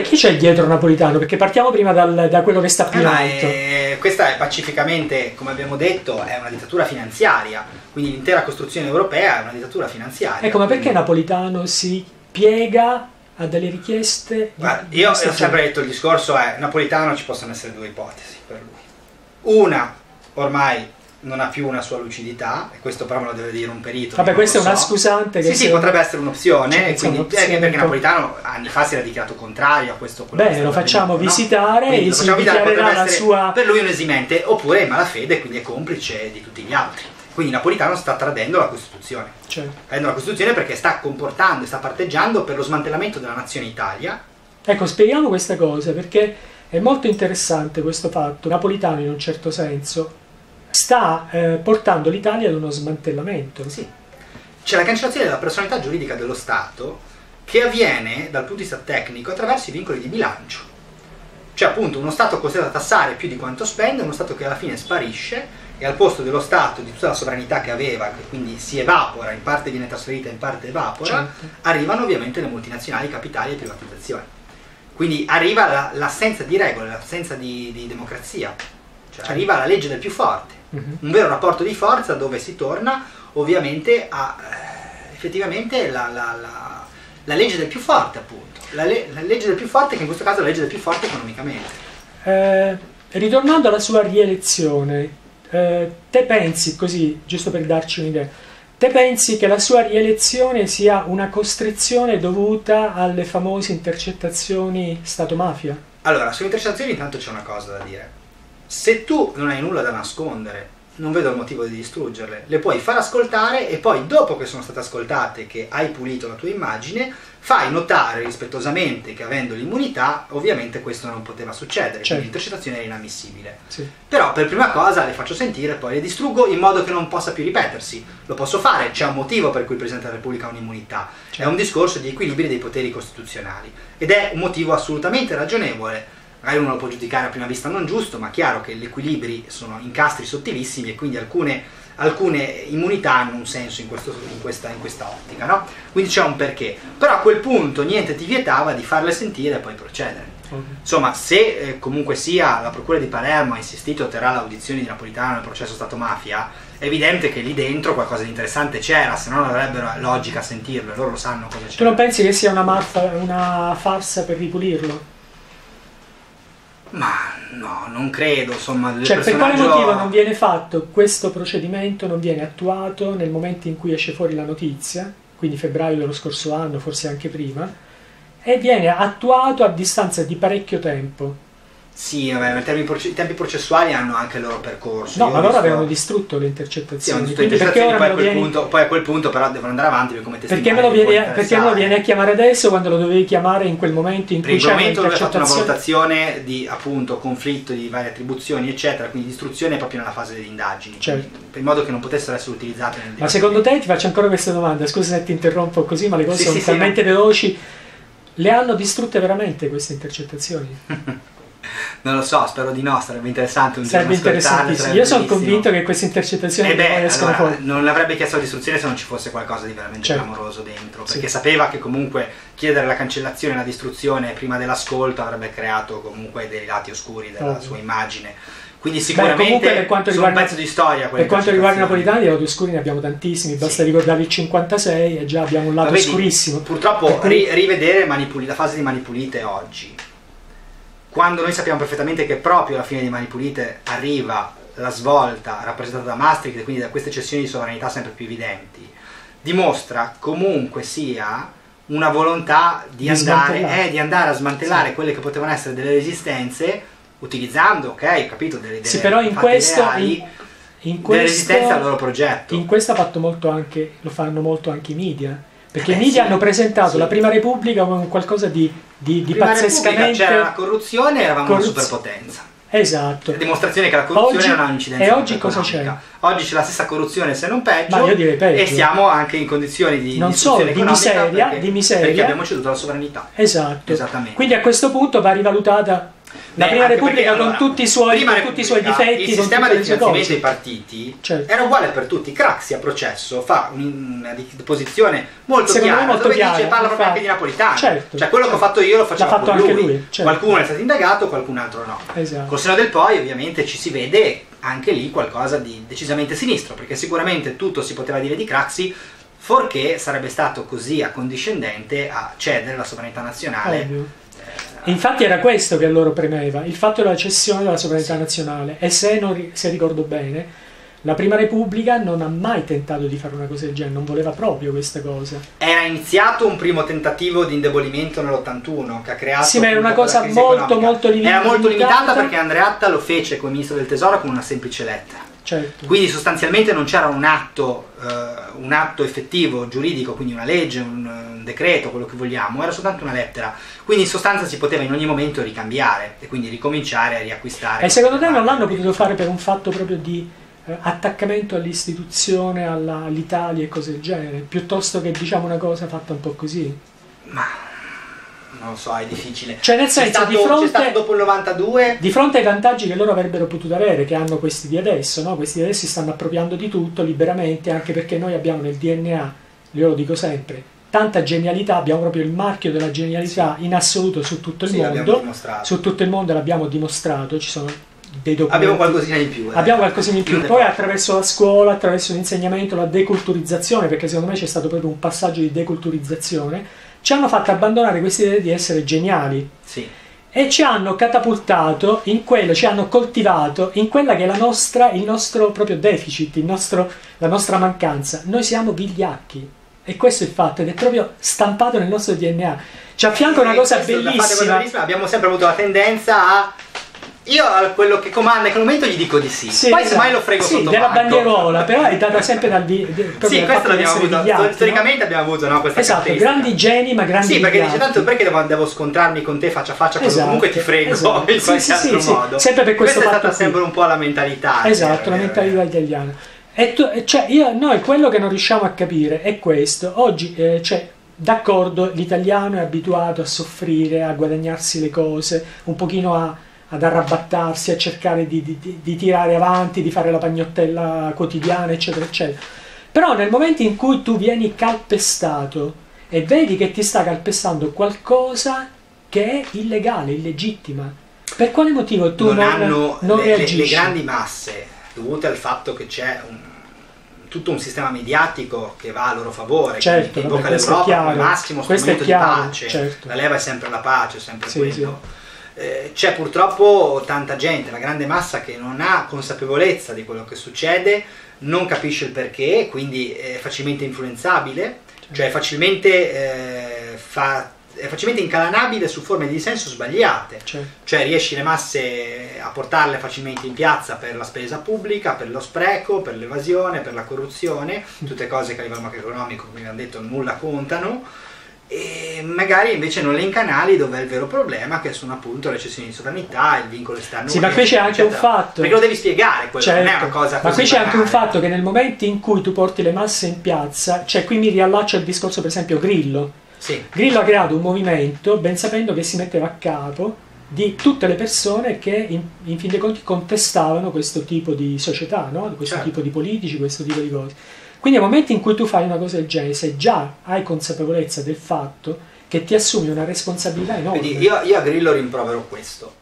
Chi c'è dietro Napolitano? Perché partiamo prima da quello che sta più in alto. Questa è pacificamente, come abbiamo detto, è una dittatura finanziaria, quindi l'intera costruzione europea è una dittatura finanziaria. Ecco, ma perché Napolitano si piega a delle richieste? Io ho sempre detto, il discorso è, Napolitano ci possono essere due ipotesi per lui. Una, ormai non ha più una sua lucidità, e questo però me lo deve dire un perito. Vabbè, questa è una scusante. Che sì, potrebbe essere un'opzione, perché Napolitano anni fa si era dichiarato contrario a questo. Bene, lo facciamo visitare, no? E si dichiarerà la sua... Per lui un esimente, oppure in malafede, quindi è complice di tutti gli altri. Quindi Napolitano sta tradendo la Costituzione. Tradendo la Costituzione perché sta comportando e sta parteggiando per lo smantellamento della nazione Italia. Ecco, spieghiamo questa cosa, perché è molto interessante questo fatto. Napolitano, in un certo senso, sta portando l'Italia ad uno smantellamento. Sì. C'è la cancellazione della personalità giuridica dello Stato che avviene dal punto di vista tecnico attraverso i vincoli di bilancio. Cioè appunto uno Stato costretto a tassare più di quanto spende, uno Stato che alla fine sparisce e al posto dello Stato, di tutta la sovranità che aveva, che quindi si evapora, in parte viene trasferita, in parte evapora, arrivano ovviamente le multinazionali, capitali e privatizzazioni. Quindi arriva l'assenza di regole, l'assenza di democrazia. Cioè arriva la legge del più forte. Un vero rapporto di forza dove si torna ovviamente a effettivamente la legge del più forte, appunto la legge del più forte, che in questo caso è la legge del più forte economicamente. Ritornando alla sua rielezione, te pensi, così giusto per darci un'idea, te pensi che la sua rielezione sia una costrizione dovuta alle famose intercettazioni Stato-mafia? Allora, sulle intercettazioni intanto c'è una cosa da dire. Se tu non hai nulla da nascondere, non vedo il motivo di distruggerle. Le puoi far ascoltare e poi, dopo che sono state ascoltate, che hai pulito la tua immagine, fai notare rispettosamente che, avendo l'immunità, ovviamente questo non poteva succedere, quindi l'intercettazione era inammissibile. Però per prima cosa le faccio sentire, poi le distruggo in modo che non possa più ripetersi. Lo posso fare, c'è un motivo per cui il Presidente della Repubblica ha un'immunità. È un discorso di equilibrio dei poteri costituzionali ed è un motivo assolutamente ragionevole. Magari uno lo può giudicare a prima vista non giusto, ma è chiaro che gli equilibri sono incastri sottilissimi e quindi alcune immunità hanno un senso in questa ottica, no? Quindi c'è un perché. Però a quel punto niente ti vietava di farle sentire e poi procedere. Insomma, se comunque sia la Procura di Palermo ha insistito e otterrà l'audizione di Napolitano nel processo Stato-mafia, è evidente che lì dentro qualcosa di interessante c'era, se no non avrebbero logica a sentirlo, e loro lo sanno cosa c'è. Tu non pensi che sia una farsa per ripulirlo? Ma no, non credo, insomma. Cioè, per quale motivo non viene fatto questo procedimento, non viene attuato nel momento in cui esce fuori la notizia, quindi febbraio dello scorso anno, forse anche prima, e viene attuato a distanza di parecchio tempo? Sì, vabbè, i tempi processuali hanno anche il loro percorso. No, ma loro avevano distrutto le intercettazioni. Sì, poi a quel punto però devono andare avanti come perché me lo viene a chiamare adesso quando lo dovevi chiamare in quel momento in cui c'è l'intercettazione? In quel momento aveva fatto una valutazione di appunto conflitto di varie attribuzioni eccetera, quindi distruzione proprio nella fase delle indagini, in modo che non potessero essere utilizzate nel Ma secondo te, ti faccio ancora questa domanda, scusa se ti interrompo così, ma le cose sono talmente veloci, le hanno distrutte veramente queste intercettazioni? Non lo so, spero di no, sarebbe interessante un giorno ascoltarle. Io sono convinto che queste intercettazioni escono fuori. Non avrebbe chiesto la distruzione se non ci fosse qualcosa di veramente clamoroso dentro, perché sapeva che comunque chiedere la cancellazione e la distruzione prima dell'ascolto avrebbe creato comunque dei lati oscuri della sua immagine. Quindi sicuramente sono un pezzo di storia. Per quanto riguarda i napolitani, di lati oscuri ne abbiamo tantissimi, basta ricordare il 56 e già abbiamo un lato oscurissimo. Purtroppo rivedere la fase di Mani Pulite oggi, quando noi sappiamo perfettamente che proprio alla fine di Mani Pulite arriva la svolta rappresentata da Maastricht e quindi da queste cessioni di sovranità sempre più evidenti, dimostra comunque sia una volontà di andare a smantellare quelle che potevano essere delle resistenze, utilizzando, capito, delle però in questo, delle resistenze al loro progetto. In questo lo fanno molto anche i media. Perché i media hanno presentato la Prima Repubblica come qualcosa di pazzescamente... C'era la corruzione e eravamo una superpotenza. Esatto. La dimostrazione che la corruzione non ha un'incidenza. E oggi cosa c'è? Oggi c'è la stessa corruzione, se non peggio, ma io direi peggio. E siamo anche in condizioni di non solo di miseria, perché abbiamo ceduto la sovranità. Esatto. Esattamente. Quindi a questo punto va rivalutata la Prima Repubblica con tutti i suoi difetti. Il sistema di finanziamento dei partiti era uguale per tutti. Craxi a processo fa una posizione molto chiara, dove dice, parla proprio anche di Napolitano. Certo, cioè quello che ho fatto io lo faceva fatto anche lui. Certo. Qualcuno è stato indagato, qualcun altro no. Esatto. Col seno del poi ovviamente ci si vede anche lì qualcosa di decisamente sinistro, perché sicuramente tutto si poteva dire di Craxi, fuorché sarebbe stato così accondiscendente a cedere la sovranità nazionale. Infatti era questo che a loro premeva, il fatto della cessione della sovranità nazionale, e se ricordo bene, la Prima Repubblica non ha mai tentato di fare una cosa del genere, non voleva proprio questa cosa. Era iniziato un primo tentativo di indebolimento nell'81 che ha creato... Sì, ma era una cosa molto limitata. Era molto limitata perché Andreatta lo fece come ministro del Tesoro con una semplice lettera. Certo. Quindi sostanzialmente non c'era un atto effettivo, giuridico, quindi una legge, un decreto, quello che vogliamo, era soltanto una lettera. Quindi in sostanza si poteva in ogni momento ricambiare e quindi ricominciare a riacquistare. E secondo te non l'hanno potuto fare per un fatto proprio di attaccamento all'istituzione, all'Italia e cose del genere, piuttosto che diciamo una cosa fatta un po' così? Ma... non lo so, è difficile. Cioè nel senso, c'è stato dopo il 92, di fronte ai vantaggi che loro avrebbero potuto avere, che hanno questi di adesso, no? Questi di adesso si stanno appropriando di tutto liberamente, anche perché noi abbiamo nel DNA, io lo dico sempre, tanta genialità, abbiamo proprio il marchio della genialità in assoluto su tutto il mondo, su tutto il mondo l'abbiamo dimostrato, ci sono dei documenti. Abbiamo qualcosina in più. Abbiamo qualcosina in più, poi attraverso la scuola, attraverso l'insegnamento, la deculturizzazione, perché secondo me c'è stato proprio un passaggio di deculturizzazione, ci hanno fatto abbandonare questa idea di essere geniali. Sì. E ci hanno catapultato in quello, ci hanno coltivato in quella che è il nostro proprio deficit, la nostra mancanza. Noi siamo vigliacchi, e questo è il fatto, ed è proprio stampato nel nostro DNA. Ci affianca una cosa bellissima. Abbiamo sempre avuto la tendenza a... Io a quello che comanda in quel momento gli dico di sì, poi esatto. Semmai lo frego sotto della banco. bandierola, però è data sempre dal sì, questo l'abbiamo avuto, vigliati, storicamente abbiamo avuto questa caratteristica. Grandi geni ma grandi sì, perché vigliati. dice tanto perché devo scontrarmi con te faccia a faccia, quando comunque ti frego in qualche altro modo. Sempre per questo questa è stata sempre un po' la mentalità. Esatto, la mentalità italiana. Noi quello che non riusciamo a capire è questo. Oggi d'accordo, l'italiano è abituato a soffrire, a guadagnarsi le cose, un pochino ad arrabattarsi, a cercare di tirare avanti, di fare la pagnottella quotidiana, eccetera, eccetera. Però nel momento in cui tu vieni calpestato e vedi che ti sta calpestando qualcosa che è illegale, illegittima, per quale motivo tu non reagisci? Le grandi masse, dovute al fatto che c'è tutto un sistema mediatico che va a loro favore, certo, che invoca l'Europa come massimo strumento di pace, certo. La leva è sempre la pace, sempre quello. Sì. C'è purtroppo tanta gente, la grande massa, che non ha consapevolezza di quello che succede, non capisce il perché, quindi è facilmente influenzabile, cioè è facilmente incalanabile su forme di dissenso sbagliate, cioè riesci le masse a portarle facilmente in piazza per la spesa pubblica, per lo spreco, per l'evasione, per la corruzione, tutte cose che a livello macroeconomico, come abbiamo detto, nulla contano, e magari invece non le incanali dove è il vero problema, che sono appunto le cessioni di sovranità, il vincolo esterno. Sì, ma qui c'è anche un fatto, perché lo devi spiegare, quello non è una cosa così. Ma qui c'è anche un fatto, che nel momento in cui tu porti le masse in piazza, qui mi riallaccio al discorso per esempio Grillo. Sì. Grillo ha creato un movimento ben sapendo che si metteva a capo di tutte le persone che in fin dei conti contestavano questo tipo di società, no? Questo tipo di politici, questo tipo di cose. Quindi nel momento in cui tu fai una cosa del genere, se già hai consapevolezza del fatto che ti assumi una responsabilità enorme. Quindi io a Grillo rimprovero questo.